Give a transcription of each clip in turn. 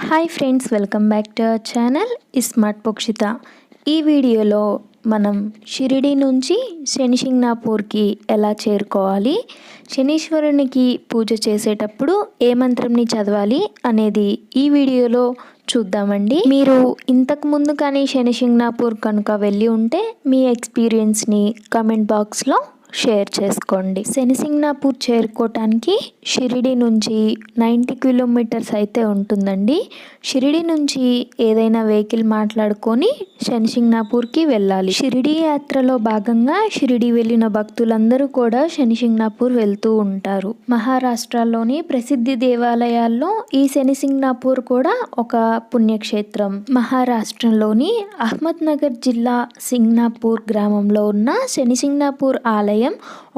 Hi friends, welcome back to our channel smart Pokshitha. ఈ వీడియోలో మనం షిరిడి నుంచి శనిసింగ్నాపూర్కి ఎలా చేరుకోవాలి, శనీశ్వరునికి పూజ చేసేటప్పుడు ఏ మంత్రంని చదవాలి అనేది ఈ వీడియోలో చూద్దామండి. మీరు ఇంతకు ముందు కానీ శనిసింగ్నాపూర్ కనుక వెళ్ళి ఉంటే మీ ఎక్స్పీరియన్స్ని కమెంట్ బాక్స్లో షేర్ చేసుకోండి. శనిసింగ్నాపూర్ చేరుకోవటానికి షిరిడి నుంచి 90 కిలోమీటర్స్ అయితే ఉంటుందండి. షిరిడి నుంచి ఏదైనా వెహికల్ మాట్లాడుకొని శనిసింగ్నాపూర్కి వెళ్ళాలి. షిరిడి యాత్రలో భాగంగా షిరిడి వెళ్ళిన భక్తులందరూ కూడా శనిసింగ్నాపూర్ వెళ్తూ ఉంటారు. మహారాష్ట్రలోని ప్రసిద్ధి దేవాలయాల్లో ఈ శనిసింగ్నాపూర్ కూడా ఒక పుణ్యక్షేత్రం. మహారాష్ట్రలోని అహ్మద్నగర్ జిల్లా సింగ్నాపూర్ గ్రామంలో ఉన్న శనిసింగ్నాపూర్ ఆలయం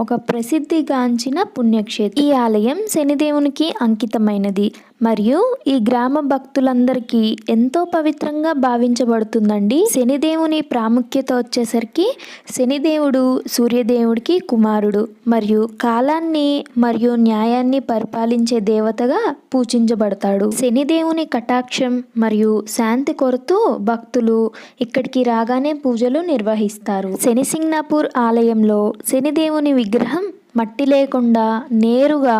ఒక ప్రసిద్ధిగాంచిన పుణ్యక్షేత్రం. ఈ ఆలయం శనిదేవునికి అంకితమైనది మరియు ఈ గ్రామ భక్తులందరికీ ఎంతో పవిత్రంగా భావించబడుతుందండి. శనిదేవుని ప్రాముఖ్యత వచ్చేసరికి శనిదేవుడు సూర్యదేవుడికి కుమారుడు మరియు కాలాన్ని మరియు న్యాయాన్ని పరిపాలించే దేవతగా పూజించబడతాడు. శనిదేవుని కటాక్షం మరియు శాంతి కొరకు భక్తులు ఇక్కడికి రాగానే పూజలు నిర్వహిస్తారు. శనిసింగ్నాపూర్ ఆలయంలో శనిదేవుని విగ్రహం మట్టి లేకుండా నేరుగా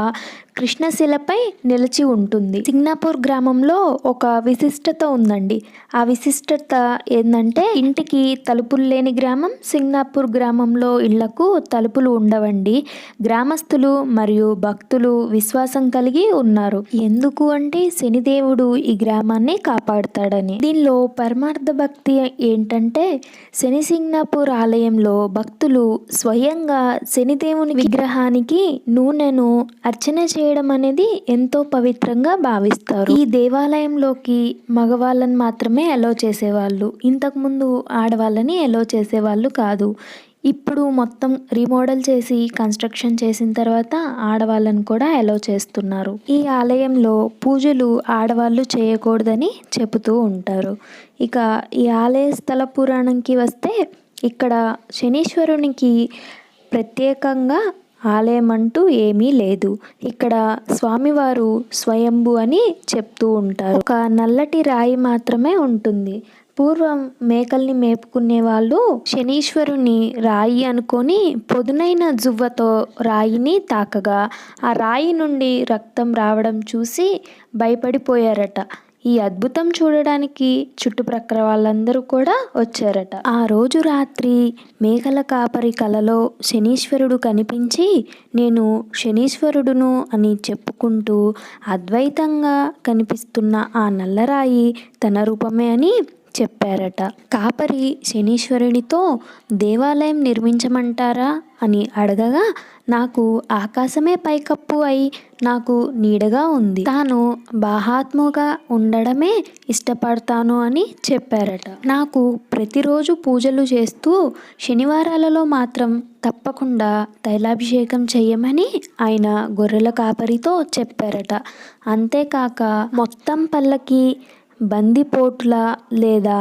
కృష్ణశిలపై నిలిచి ఉంటుంది. సింగ్నాపూర్ గ్రామంలో ఒక విశిష్టత ఉందండి. ఆ విశిష్టత ఏంటంటే ఇంటికి తలుపులు లేని గ్రామం సింగ్నాపూర్ గ్రామంలో ఇళ్లకు తలుపులు ఉండవండి. గ్రామస్తులు మరియు భక్తులు విశ్వాసం కలిగి ఉన్నారు. ఎందుకు అంటే శనిదేవుడు ఈ గ్రామాన్ని కాపాడుతాడని. దీనిలో పరమార్థ భక్తి ఏంటంటే శనిసింగ్నాపూర్ ఆలయంలో భక్తులు స్వయంగా శనిదేవుని విగ్రహానికి నూనెను అర్చన చేయడం అనేది ఎంతో పవిత్రంగా భావిస్తారు. ఈ దేవాలయంలోకి మగవాళ్ళని మాత్రమే అలో చేసేవాళ్ళు. ఇంతకుముందు ఆడవాళ్ళని అలో చేసేవాళ్ళు కాదు. ఇప్పుడు మొత్తం రీమోడల్ చేసి కన్స్ట్రక్షన్ చేసిన తర్వాత ఆడవాళ్ళని కూడా అలో చేస్తున్నారు. ఈ ఆలయంలో పూజలు ఆడవాళ్ళు చేయకూడదని చెబుతూ ఉంటారు. ఇక ఈ ఆలయ స్థల పురాణంకి వస్తే ఇక్కడ శనీశ్వరునికి ప్రత్యేకంగా ఆలయం అంటూ ఏమీ లేదు. ఇక్కడ స్వామివారు స్వయంభు అని చెప్తూ ఉంటారు. ఒక నల్లటి రాయి మాత్రమే ఉంటుంది. పూర్వం మేకల్ని మేపుకునే వాళ్ళు శనీశ్వరుని రాయి అనుకొని పొదునైన జువ్వతో రాయిని తాకగా ఆ రాయి నుండి రక్తం రావడం చూసి భయపడిపోయారట. ఈ అద్భుతం చూడడానికి చుట్టుప్రక్కల వాళ్ళందరూ కూడా వచ్చారట. ఆ రోజు రాత్రి మేకల కాపరి కలలో శనీశ్వరుడు కనిపించి నేను శనీశ్వరుడును అని చెప్పుకుంటూ అద్వైతంగా కనిపిస్తున్న ఆ నల్లరాయి తన రూపమే అని చెప్పారట. కాపరి శనీశ్వరునితో దేవాలయం నిర్మించమంటారా అని అడగగా నాకు ఆకాశమే పైకప్పు అయి నాకు నీడగా ఉంది. తాను బాహాత్ముగా ఉండడమే ఇష్టపడతాను అని చెప్పారట. నాకు ప్రతిరోజు పూజలు చేస్తూ శనివారాలలో మాత్రం తప్పకుండా తైలాభిషేకం చేయమని ఆయన గొర్రెల కాపరితో చెప్పారట. అంతేకాక మొత్తం పల్లకి బందిపోట్ల లేదా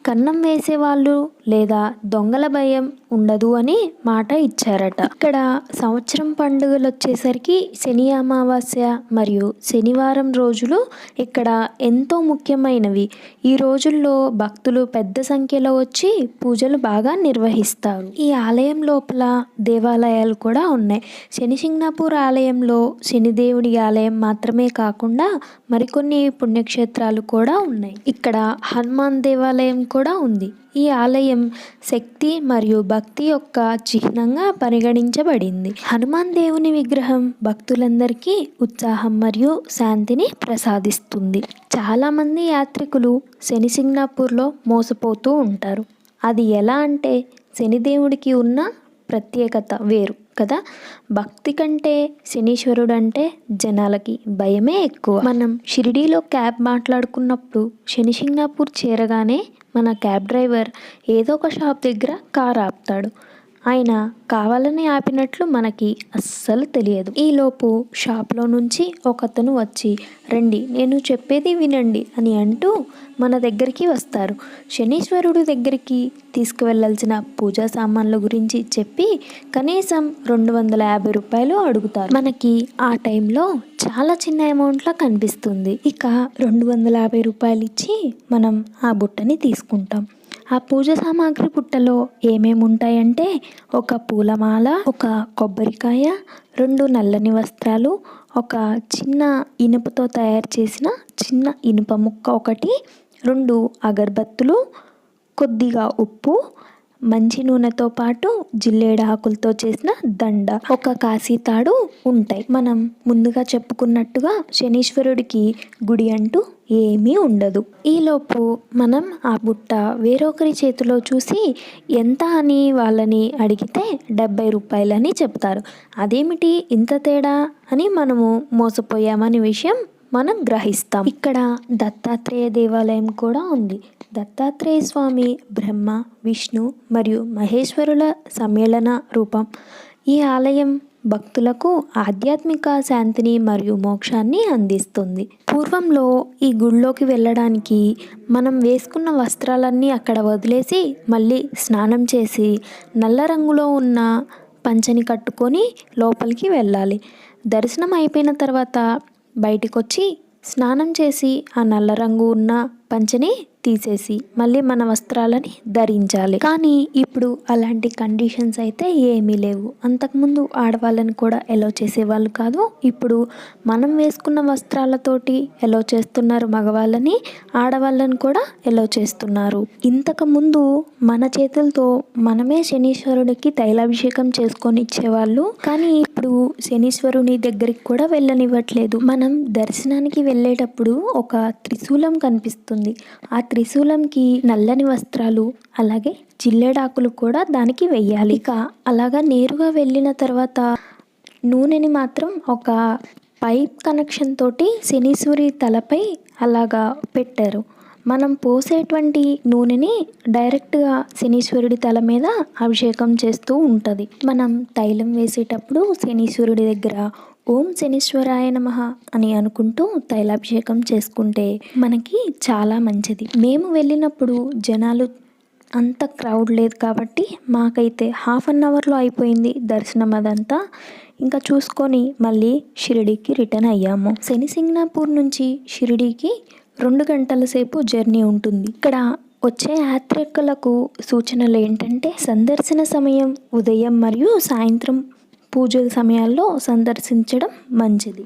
కన్నం వేసేవాళ్ళు లేదా దొంగల భయం ఉండదు అని మాట ఇచ్చారట. ఇక్కడ సంవత్సరం పండుగలు వచ్చేసరికి శని అమావాస్య మరియు శనివారం రోజులు ఇక్కడ ఎంతో ముఖ్యమైనవి. ఈ రోజుల్లో భక్తులు పెద్ద సంఖ్యలో వచ్చి పూజలు బాగా నిర్వహిస్తారు. ఈ ఆలయం లోపల దేవాలయాలు కూడా ఉన్నాయి. శనిసింగ్నాపూర్ ఆలయంలో శనిదేవుడి ఆలయం మాత్రమే కాకుండా మరికొన్ని పుణ్యక్షేత్రాలు కూడా ఉన్నాయి. ఇక్కడ హనుమాన్ దేవాలయం కూడా ఉంది. ఈ ఆలయం శక్తి మరియు భక్తి యొక్క చిహ్నంగా పరిగణించబడింది. హనుమాన్ దేవుని విగ్రహం భక్తులందరికీ ఉత్సాహం మరియు శాంతిని ప్రసాదిస్తుంది. చాలామంది యాత్రికులు శనిసింగ్నాపూర్లో మోసపోతూ ఉంటారు. అది ఎలా అంటే శనిదేవుడికి ఉన్న ప్రత్యేకత వేరు కదా. భక్తి కంటే శనీశ్వరుడు అంటే జనాలకి భయమే ఎక్కువ. మనం షిరిడీలో క్యాబ్ మాట్లాడుకున్నప్పుడు శనిసింగ్నాపూర్ చేరగానే మన క్యాబ్ డ్రైవర్ ఏదో ఒక షాప్ దగ్గర కార్ ఆపుతాడు. ఆయన కావాలని ఆపినట్లు మనకి అస్సలు తెలియదు. ఈలోపు షాప్లో నుంచి ఒకతను వచ్చి రండి నేను చెప్పేది వినండి అని అంటూ మన దగ్గరికి వస్తారు. శనీశ్వరుడి దగ్గరికి తీసుకువెళ్లాల్సిన పూజా సామాన్ల గురించి చెప్పి కనీసం 250 రూపాయలు అడుగుతారు. మనకి ఆ టైంలో చాలా చిన్న అమౌంట్లా కనిపిస్తుంది. ఇక 250 రూపాయలు ఇచ్చి మనం ఆ బుట్టని తీసుకుంటాం. ఆ పూజ సామాగ్రి బుట్టలో ఏమేమి ఉంటాయంటే ఒక పూలమాల, ఒక కొబ్బరికాయ, 2 నల్లని వస్త్రాలు, ఒక చిన్న ఇనుపతో తయారు చేసిన చిన్న ఇనుప ముక్క ఒకటి, 2 అగరబత్తులు, కొద్దిగా ఉప్పు, మంచి నూనెతో పాటు జిల్లేడు ఆకులతో చేసిన దండ, ఒక కాశీతాడు ఉంటాయి. మనం ముందుగా చెప్పుకున్నట్టుగా శనీశ్వరుడికి గుడి అంటూ ఏమీ ఉండదు. ఈలోపు మనం ఆ బుట్ట వేరొకరి చేతిలో చూసి ఎంత అని వాళ్ళని అడిగితే 70 రూపాయలని చెప్తారు. అదేమిటి ఇంత తేడా అని మనము మోసపోయామనే విషయం మనం గ్రహిస్తాం. ఇక్కడ దత్తాత్రేయ దేవాలయం కూడా ఉంది. దత్తాత్రేయ స్వామి బ్రహ్మ, విష్ణు మరియు మహేశ్వరుల సమ్మేళన రూపం. ఈ ఆలయం భక్తులకు ఆధ్యాత్మిక శాంతిని మరియు మోక్షాన్ని అందిస్తుంది. పూర్వంలో ఈ గుడిలోకి వెళ్ళడానికి మనం వేసుకున్న వస్త్రాలన్నీ అక్కడ వదిలేసి మళ్ళీ స్నానం చేసి నల్ల రంగులో ఉన్న పంచని కట్టుకొని లోపలికి వెళ్ళాలి. దర్శనం అయిపోయిన తర్వాత బయటికి వచ్చి స్నానం చేసి ఆ నల్ల రంగు ఉన్న పంచని తీసేసి మళ్ళీ మన వస్త్రాలని ధరించాలి. కానీ ఇప్పుడు అలాంటి కండిషన్స్ అయితే ఏమీ లేవు. అంతకుముందు ఆడవాళ్ళని కూడా ఎలో చేసేవాళ్ళు కాదు. ఇప్పుడు మనం వేసుకున్న వస్త్రాలతోటి ఎలో చేస్తున్నారు మగవాళ్ళని, ఆడవాళ్ళని కూడా ఎలో చేస్తున్నారు. ఇంతకుముందు మన చేతులతో మనమే శనీశ్వరుడికి తైలాభిషేకం చేసుకొని ఇచ్చేవాళ్ళు. కానీ ఇప్పుడు శనీశ్వరుని దగ్గరికి కూడా వెళ్ళనివ్వట్లేదు. మనం దర్శనానికి వెళ్ళేటప్పుడు ఒక త్రిశూలం కనిపిస్తుంది. ఆ త్రిశూలంకి నల్లని వస్త్రాలు అలాగే జిల్లేడాకులు కూడా దానికి వెయ్యాలి. ఇక అలాగా నేరుగా వెళ్ళిన తర్వాత నూనెని మాత్రం ఒక పైప్ కనెక్షన్ తోటి శనీశ్వరి తలపై అలాగా పెట్టారు. మనం పోసేటువంటి నూనెని డైరెక్ట్గా శనీశ్వరుడి తల మీద అభిషేకం చేస్తూ ఉంటుంది. మనం తైలం వేసేటప్పుడు శనీశ్వరుడి దగ్గర ఓం శనీశ్వరాయ నమః అని అనుకుంటూ తైలాభిషేకం చేసుకుంటే మనకి చాలా మంచిది. మేము వెళ్ళినప్పుడు జనాలు అంత క్రౌడ్ లేదు కాబట్టి మాకైతే 1/2 అవర్లో అయిపోయింది దర్శనం అదంతా. ఇంకా చూసుకొని మళ్ళీ షిరిడీకి రిటర్న్ అయ్యాము. శనిసింగ్నాపూర్ నుంచి షిరిడీకి 2 గంటల సేపు జర్నీ ఉంటుంది. ఇక్కడ వచ్చే యాత్రికులకు సూచనలు ఏంటంటే సందర్శన సమయం ఉదయం మరియు సాయంత్రం పూజల సమయాల్లో సందర్శించడం మంచిది.